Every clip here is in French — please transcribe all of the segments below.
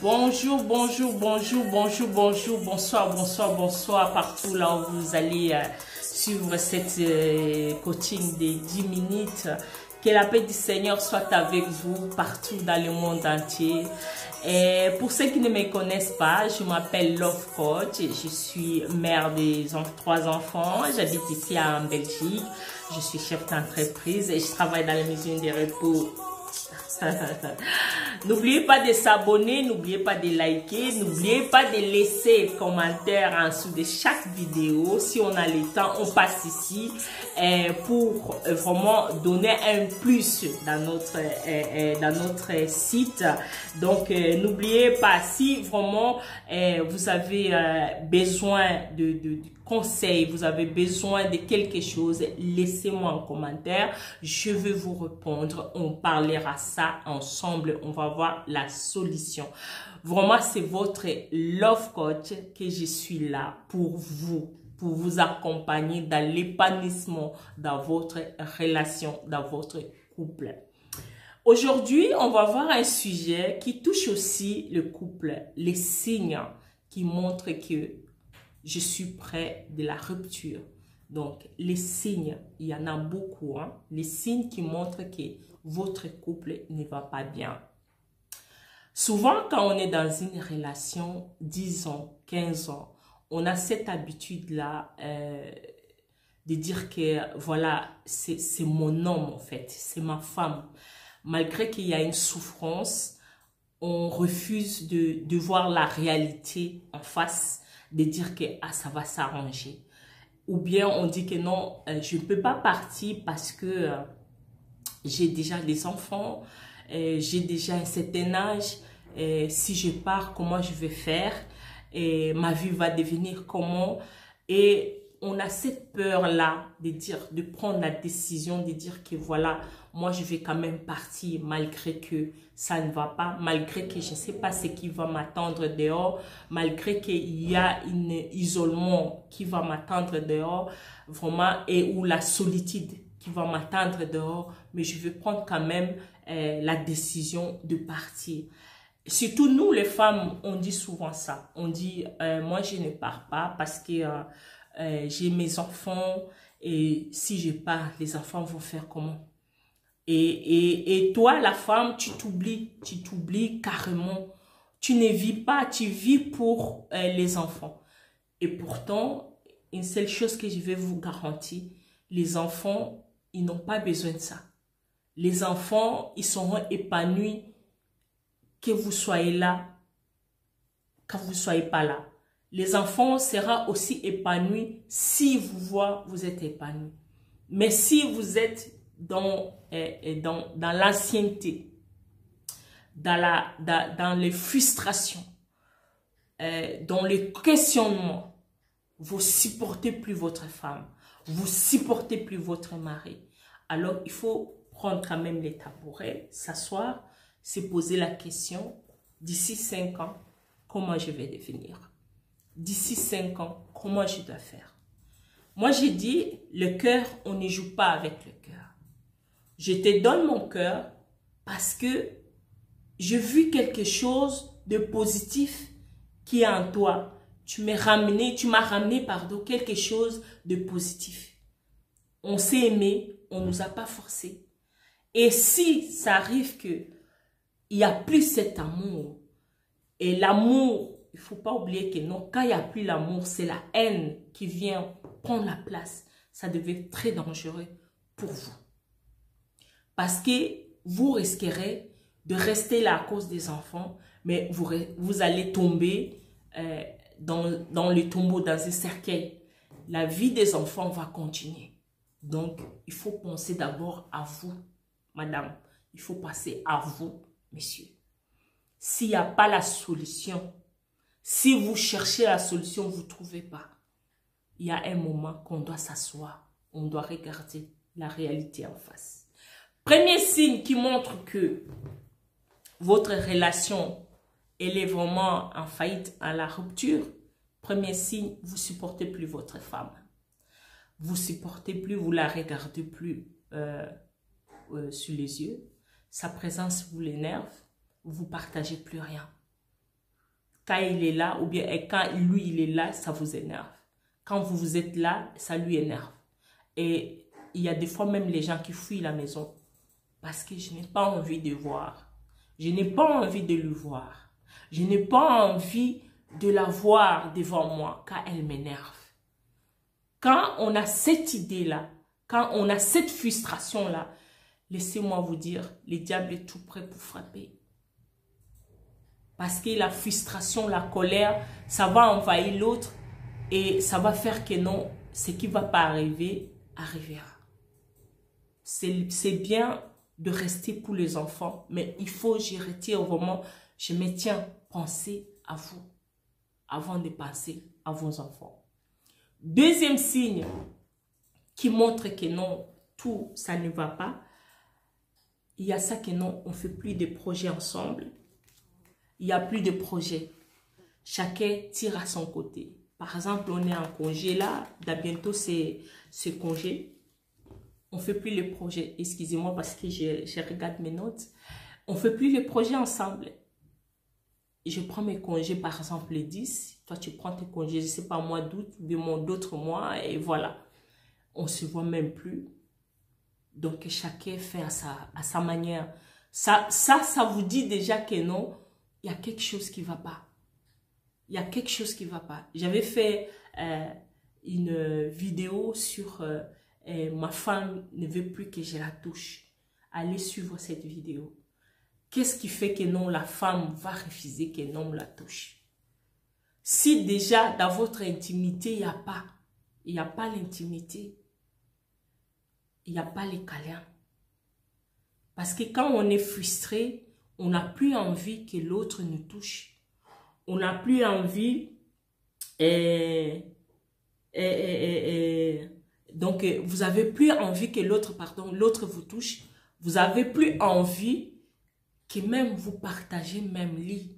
Bonjour, bonjour, bonjour, bonjour, bonjour, bonsoir, bonsoir, bonsoir, partout là où vous allez suivre cette coaching des 10 minutes. Que la paix du Seigneur soit avec vous partout dans le monde entier. Et pour ceux qui ne me connaissent pas, je m'appelle Love Coach, je suis mère des 3 enfants, j'habite ici en Belgique, je suis chef d'entreprise et je travaille dans la maison des repos. N'oubliez pas de s'abonner, n'oubliez pas de liker, n'oubliez pas de laisser commentaire en dessous de chaque vidéo. Si on a le temps, on passe ici pour vraiment donner un plus dans notre site. Donc, n'oubliez pas, si vraiment vous avez besoin de conseils, vous avez besoin de quelque chose, laissez-moi un commentaire, je vais vous répondre, on parlera ça ensemble, on va voir la solution. Vraiment, c'est votre Love Coach que je suis là pour vous accompagner dans l'épanouissement dans votre relation, dans votre couple. Aujourd'hui, on va voir un sujet qui touche aussi le couple, les signes qui montrent que je suis près de la rupture. Donc, les signes, il y en a beaucoup. Hein? Les signes qui montrent que votre couple ne va pas bien. Souvent, quand on est dans une relation, 10 ans, 15 ans, on a cette habitude-là de dire que, voilà, c'est mon homme en fait, c'est ma femme. Malgré qu'il y a une souffrance, on refuse de voir la réalité en face, de dire que ah, ça va s'arranger. Ou bien on dit que non, je ne peux pas partir parce que j'ai déjà des enfants, j'ai déjà un certain âge, si je pars, comment je vais faire, ma vie va devenir comment. Et on a cette peur-là de prendre la décision, de dire que voilà, moi je vais quand même partir malgré que ça ne va pas, malgré que je ne sais pas ce qui va m'attendre dehors, malgré qu'il y a un isolement qui va m'attendre dehors, vraiment, ou la solitude qui va m'attendre dehors, mais je vais prendre quand même la décision de partir. Surtout nous les femmes, on dit souvent ça, on dit moi je ne pars pas parce que j'ai mes enfants et si je pars, les enfants vont faire comment? Et toi, la femme, tu t'oublies carrément. Tu ne vis pas, tu vis pour les enfants. Et pourtant, une seule chose que je vais vous garantir, les enfants, ils n'ont pas besoin de ça. Les enfants, ils seront épanouis que vous soyez là, quand vous ne soyez pas là. Les enfants seront aussi épanouis si vous voient vous êtes épanoui. Mais si vous êtes dans l'ancienneté, dans les frustrations, dans les questionnements, vous ne supportez plus votre femme, vous ne supportez plus votre mari. Alors, il faut prendre quand même les tabourets, s'asseoir, se poser la question, d'ici 5 ans, comment je vais devenir? D'ici 5 ans, comment je dois faire? Moi, j'ai dit, le cœur, on ne joue pas avec le cœur. Je te donne mon cœur parce que j'ai vu quelque chose de positif qui est en toi. Tu m'as ramené, quelque chose de positif. On s'est aimé, on ne nous a pas forcé. Et si ça arrive que il n'y a plus cet amour, et l'amour, il ne faut pas oublier que non, quand il n'y a plus l'amour, c'est la haine qui vient prendre la place. Ça devient très dangereux pour vous. Parce que vous risquerez de rester là à cause des enfants, mais vous allez tomber dans le tombeau, dans un cercueil. La vie des enfants va continuer. Donc, il faut penser d'abord à vous, madame. il faut passer à vous, messieurs. S'il n'y a pas la solution, si vous cherchez la solution, vous ne trouvez pas. Il y a un moment qu'on doit s'asseoir, on doit regarder la réalité en face. Premier signe qui montre que votre relation, elle est vraiment en faillite, à la rupture. Premier signe, vous ne supportez plus votre femme. Vous ne supportez plus, vous ne la regardez plus sur les yeux. Sa présence vous l'énerve, vous ne partagez plus rien. Quand il est là, ou bien quand lui, il est là, ça vous énerve. Quand vous êtes là, ça lui énerve. Et il y a des fois même les gens qui fuient la maison parce que je n'ai pas envie de voir. Je n'ai pas envie de le voir. Je n'ai pas envie de la voir devant moi car elle m'énerve. Quand on a cette idée-là, quand on a cette frustration-là, laissez-moi vous dire, le diable est tout prêt pour frapper. Parce que la frustration, la colère, ça va envahir l'autre et ça va faire que non, ce qui ne va pas arriver, arrivera. C'est bien de rester pour les enfants, mais il faut, je retire vraiment, je me tiens, pensez à vous, avant de penser à vos enfants. Deuxième signe qui montre que non, tout ça ne va pas, il y a ça que non, on ne fait plus de projets ensemble. Il n'y a plus de projets. Chacun tire à son côté. Par exemple, on est en congé là, bientôt c'est congé. On ne fait plus les projets. Excusez-moi parce que je regarde mes notes. On ne fait plus les projets ensemble. Je prends mes congés par exemple le 10. Toi, tu prends tes congés, je ne sais pas, mois d'août ou d'autres mois. Et voilà. On ne se voit même plus. Donc, chacun fait à sa manière. Ça vous dit déjà que non, il y a quelque chose qui ne va pas. Il y a quelque chose qui ne va pas. J'avais fait une vidéo sur ma femme ne veut plus que je la touche. Allez suivre cette vidéo. Qu'est-ce qui fait que non, la femme va refuser qu'un homme la touche? Si déjà dans votre intimité, il n'y a pas l'intimité, il n'y a pas les câlins. Parce que quand on est frustré, on n'a plus envie que l'autre nous touche. On n'a plus envie. Donc, vous n'avez plus envie que l'autre vous touche. Vous n'avez plus envie que même vous partagez même lit.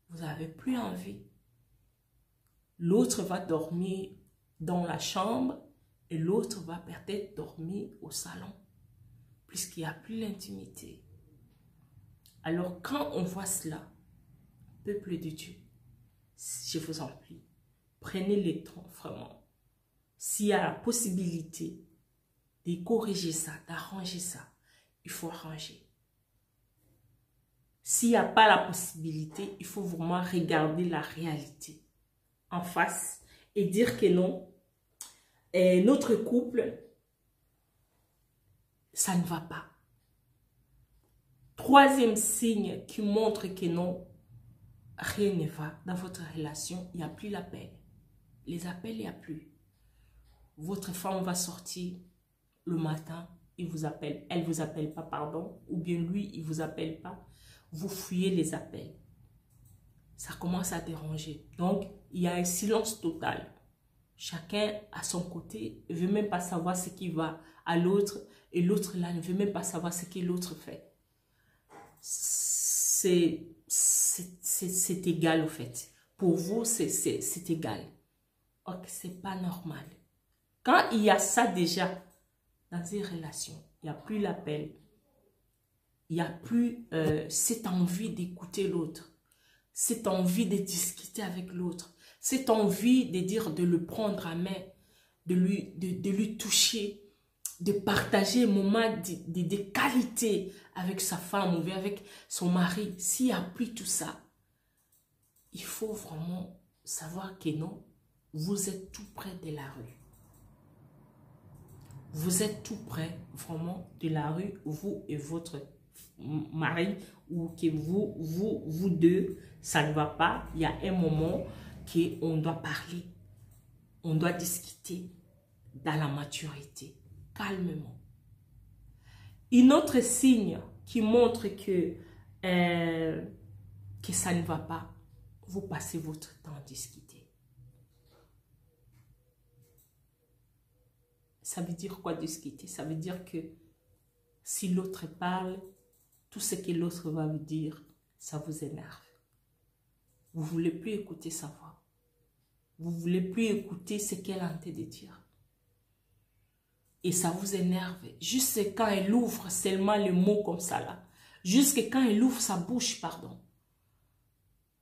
Vous n'avez plus envie. L'autre va dormir dans la chambre et l'autre va peut-être dormir au salon. Puisqu'il n'y a plus l'intimité. Alors, quand on voit cela, peuple de Dieu, je vous en prie, prenez le temps vraiment. S'il y a la possibilité de corriger ça, d'arranger ça, il faut arranger. S'il n'y a pas la possibilité, il faut vraiment regarder la réalité en face et dire que non, notre couple, ça ne va pas. Troisième signe qui montre que non, rien ne va dans votre relation, il n'y a plus l'appel. Les appels, il n'y a plus. Votre femme va sortir le matin, il vous appelle, elle ne vous appelle pas, pardon, ou bien lui, il ne vous appelle pas. Vous fuyez les appels. Ça commence à déranger. Donc, il y a un silence total. Chacun à son côté ne veut même pas savoir ce qui va à l'autre et l'autre là ne veut même pas savoir ce que l'autre fait. C'est égal au fait. Pour vous, c'est égal. Ok, c'est pas normal. Quand il y a ça déjà dans une relation, il n'y a plus l'appel. Il n'y a plus cette envie d'écouter l'autre. Cette envie de discuter avec l'autre. Cette envie de dire, de le prendre à main, de lui toucher, de partager un moment de qualité avec sa femme ou avec son mari. S'il n'y a plus tout ça, il faut vraiment savoir que non, vous êtes tout près de la rue. Vous êtes tout près vraiment de la rue, vous et votre mari, ou que vous deux, ça ne va pas. Il y a un moment qu'on doit parler, on doit discuter dans la maturité, calmement. Un autre signe qui montre que ça ne va pas, vous passez votre temps à discuter. Ça veut dire quoi discuter? Ça veut dire que si l'autre parle, tout ce que l'autre va vous dire, ça vous énerve. Vous ne voulez plus écouter sa voix. Vous ne voulez plus écouter ce qu'elle a en train de dire. Et ça vous énerve. Juste quand elle ouvre seulement les mots comme ça là. Juste quand elle ouvre sa bouche, pardon.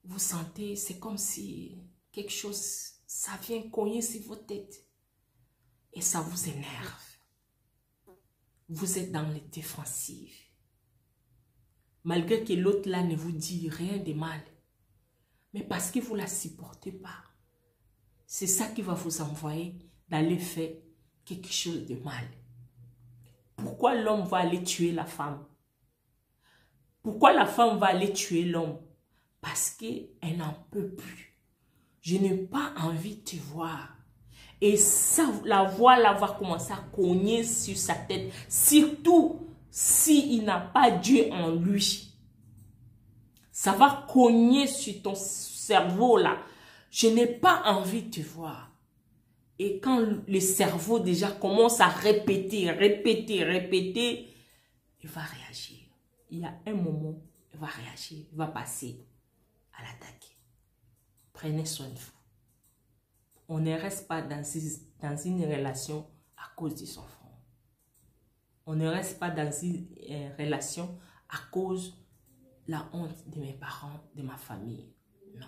Vous sentez, c'est comme si quelque chose, ça vient cogner sur votre tête. Et ça vous énerve. Vous êtes dans les défensives. Malgré que l'autre là ne vous dit rien de mal. Mais parce que vous ne la supportez pas. C'est ça qui va vous envoyer d'aller faire quelque chose de mal. Pourquoi l'homme va aller tuer la femme? Pourquoi la femme va aller tuer l'homme? Parce qu'elle n'en peut plus. Je n'ai pas envie de te voir. Et ça, la voix là va commencer à cogner sur sa tête. Surtout s'il n'a pas Dieu en lui. Ça va cogner sur ton cerveau là. Je n'ai pas envie de te voir. Et quand le cerveau déjà commence à répéter, il va réagir. Il y a un moment, il va réagir, il va passer à l'attaque. Prenez soin de vous. On ne reste pas dans une relation à cause des enfants. On ne reste pas dans une relation à cause de la honte de mes parents, de ma famille. Non.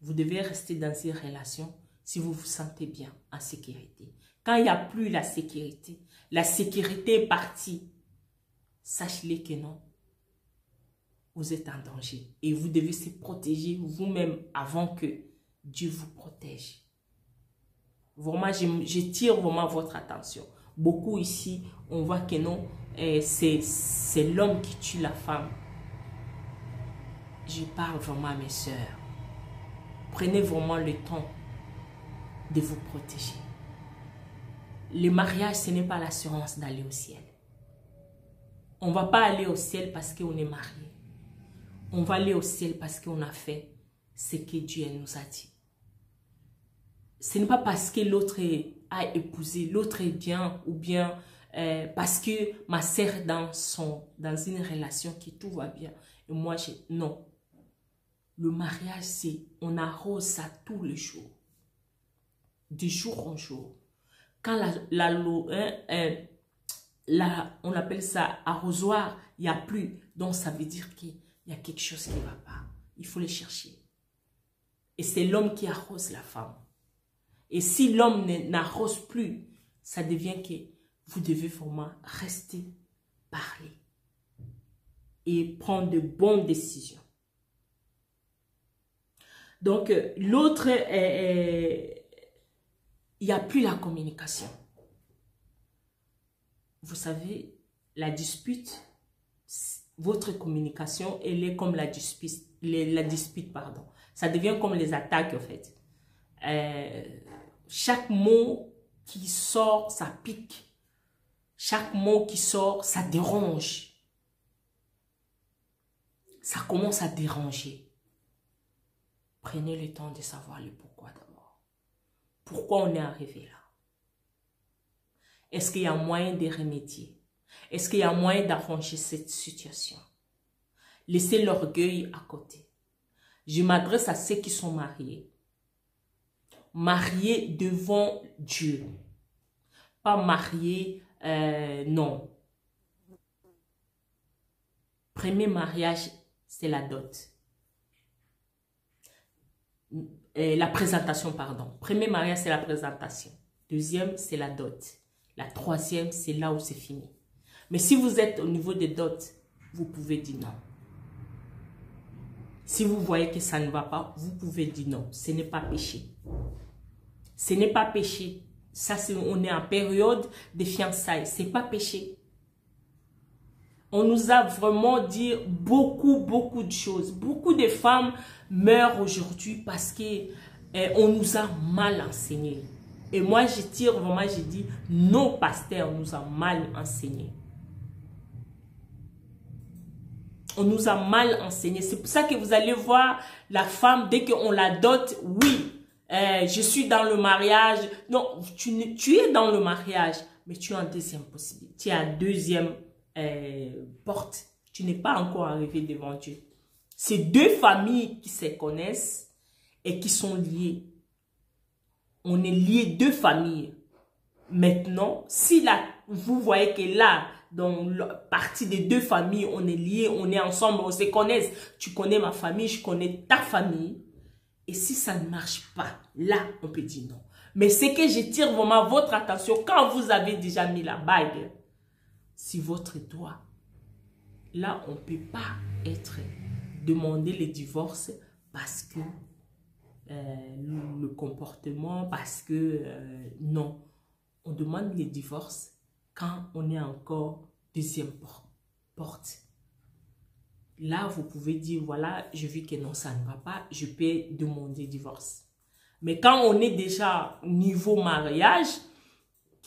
Vous devez rester dans une relation si vous vous sentez bien, en sécurité. Quand il n'y a plus la sécurité est partie. Sachez-le que non. Vous êtes en danger. Et vous devez se protéger vous-même avant que Dieu vous protège. Vraiment, je tire vraiment votre attention. Beaucoup ici, on voit que non, c'est l'homme qui tue la femme. Je parle vraiment à mes sœurs. Prenez vraiment le temps de vous protéger. Le mariage, ce n'est pas l'assurance d'aller au ciel. On ne va pas aller au ciel parce qu'on est marié. On va aller au ciel parce qu'on a fait ce que Dieu nous a dit. Ce n'est pas parce que l'autre a épousé, l'autre est bien ou bien parce que ma sœur est dans une relation qui tout va bien. Et moi, non. Le mariage, c'est on arrose ça tous les jours. De jour en jour. Quand on appelle ça arrosoir, il n'y a plus. Donc, ça veut dire qu'il y a quelque chose qui ne va pas. Il faut le chercher. Et c'est l'homme qui arrose la femme. Et si l'homme n'arrose plus, ça devient que vous devez vraiment rester, parler. Et prendre de bonnes décisions. Donc, l'autre, il n'y a plus la communication. Vous savez, la dispute, votre communication, elle est comme la dispute, pardon. Ça devient comme les attaques, en fait. Chaque mot qui sort, ça pique. Chaque mot qui sort, ça dérange. Ça commence à déranger. Prenez le temps de savoir le pourquoi d'abord. Pourquoi on est arrivé là? Est-ce qu'il y a moyen de remédier? Est-ce qu'il y a moyen d'arranger cette situation? Laissez l'orgueil à côté. Je m'adresse à ceux qui sont mariés. Mariés devant Dieu. Pas mariés, non. Premier mariage, c'est la dot. La présentation, pardon. Premier mariage, c'est la présentation. Deuxième, c'est la dot. La troisième, c'est là où c'est fini. Mais si vous êtes au niveau des dots, vous pouvez dire non. Si vous voyez que ça ne va pas, vous pouvez dire non. Ce n'est pas péché. Ce n'est pas péché. Ça, on est en période de fiançailles. Ce n'est pas péché. On nous a vraiment dit beaucoup de choses. Beaucoup de femmes meurent aujourd'hui parce qu'on nous a mal enseigné. Et moi, je tire vraiment, je dis, nos pasteurs nous ont mal enseigné. On nous a mal enseigné. C'est pour ça que vous allez voir la femme, dès qu'on la dote, oui, je suis dans le mariage. Non, tu es dans le mariage, mais tu es en deuxième possibilité. Tu es à deuxième porte. Tu n'es pas encore arrivé devant Dieu. C'est deux familles qui se connaissent et qui sont liées. On est liés deux familles. Maintenant, si là, vous voyez que là, dans la partie des deux familles, on est liés, on est ensemble, on se connaît. Tu connais ma famille, je connais ta famille. Et si ça ne marche pas, là, on peut dire non. Mais c'est que je tire vraiment votre attention quand vous avez déjà mis la bague sur votre doigt. Là, on ne peut pas demander le divorce parce que le comportement, parce que non. On demande le divorce quand on est encore deuxième porte. Là, vous pouvez dire, voilà, je vis que non, ça ne va pas, je peux demander divorce. Mais quand on est déjà niveau mariage,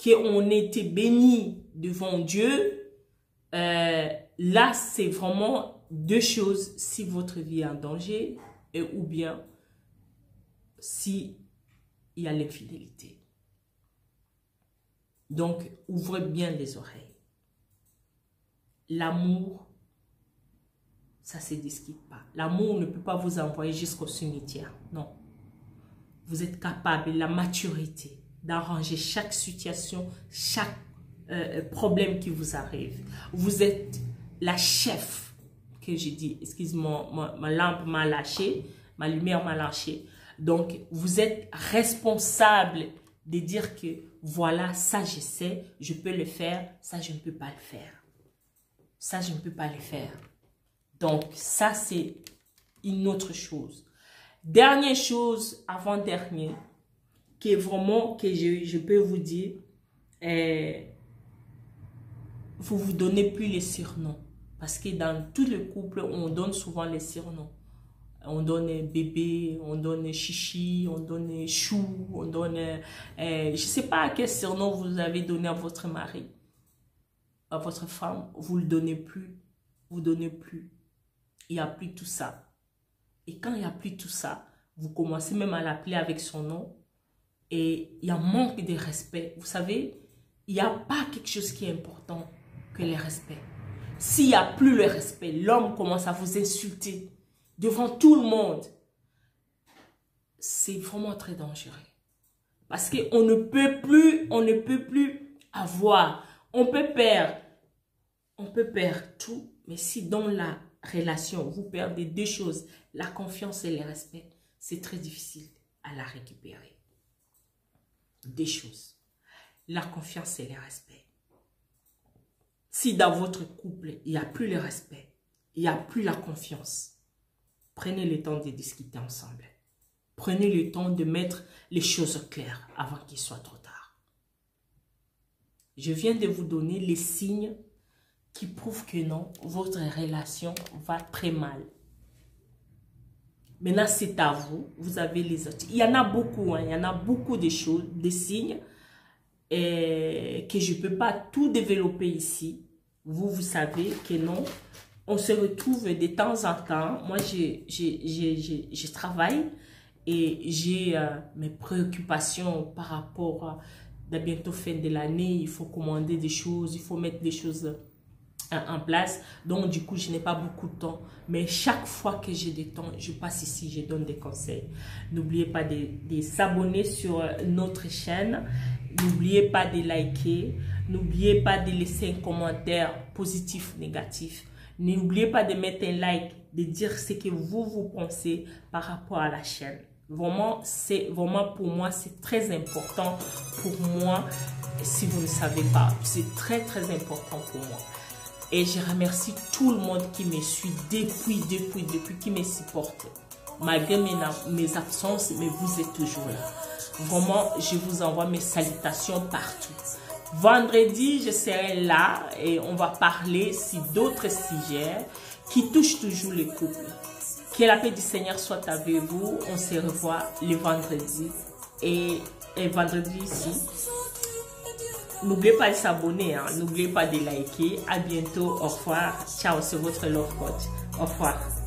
qu'on était béni devant Dieu, là, c'est vraiment deux choses. Si votre vie est en danger, ou bien si il y a l'infidélité. Donc, ouvrez bien les oreilles. L'amour, ça ne se discute pas. L'amour ne peut pas vous envoyer jusqu'au cimetière. Non. Vous êtes capable, la maturité, d'arranger chaque situation, chaque problème qui vous arrive. Vous êtes la chef, que j'ai dit, excuse-moi, ma lampe m'a lâché, ma lumière m'a lâché. Donc, vous êtes responsable de dire que voilà, ça je sais, je peux le faire, ça je ne peux pas le faire. Ça je ne peux pas le faire. Donc, ça c'est une autre chose. Dernière chose, avant-dernier, qui est vraiment, que je peux vous dire, vous vous donnez plus les surnoms. Parce que dans tous les couples, on donne souvent les surnoms. On donne bébé, on donne chichi, on donne chou, on donne... je ne sais pas quel surnom vous avez donné à votre mari, à votre femme. Vous ne le donnez plus. Vous ne donnez plus. Il n'y a plus tout ça. Et quand il n'y a plus tout ça, vous commencez même à l'appeler avec son nom. Et il y a un manque de respect. Vous savez, il n'y a pas quelque chose qui est important que le respect. S'il n'y a plus le respect, l'homme commence à vous insulter devant tout le monde. C'est vraiment très dangereux. Parce qu'on ne peut plus avoir. On peut perdre tout. Mais si dans la relation, vous perdez deux choses, la confiance et le respect, c'est très difficile à la récupérer. Deux choses. La confiance et le respect. Si dans votre couple, il n'y a plus le respect, il n'y a plus la confiance, prenez le temps de discuter ensemble. Prenez le temps de mettre les choses claires avant qu'il soit trop tard. Je viens de vous donner les signes qui prouvent que non, votre relation va très mal. Maintenant, c'est à vous. Vous avez les autres. Il y en a beaucoup. Il y en a beaucoup de choses, des signes que je ne peux pas tout développer ici. Vous savez que non. On se retrouve de temps en temps. Moi, je travaille et j'ai mes préoccupations par rapport à bientôt fin de l'année. Il faut commander des choses, il faut mettre des choses en place. Donc, du coup, je n'ai pas beaucoup de temps. Mais chaque fois que j'ai du temps, je passe ici, je donne des conseils. N'oubliez pas de s'abonner sur notre chaîne. N'oubliez pas de liker. N'oubliez pas de laisser un commentaire positif, négatif. N'oubliez pas de mettre un like, de dire ce que vous pensez par rapport à la chaîne. Vraiment, pour moi, c'est très important pour moi. Si vous ne savez pas, c'est très, très important pour moi. Et je remercie tout le monde qui me suit depuis, qui me supporte. Malgré mes absences, mais vous êtes toujours là. Vraiment, je vous envoie mes salutations partout. Vendredi, je serai là et on va parler sur d'autres sujets qui touchent toujours les couples. Que la paix du Seigneur soit avec vous. On se revoit le vendredi et vendredi ici. n'oubliez pas de s'abonner, hein. N'oubliez pas de liker. À bientôt. Au revoir. Ciao, c'est votre Love Coach. Au revoir.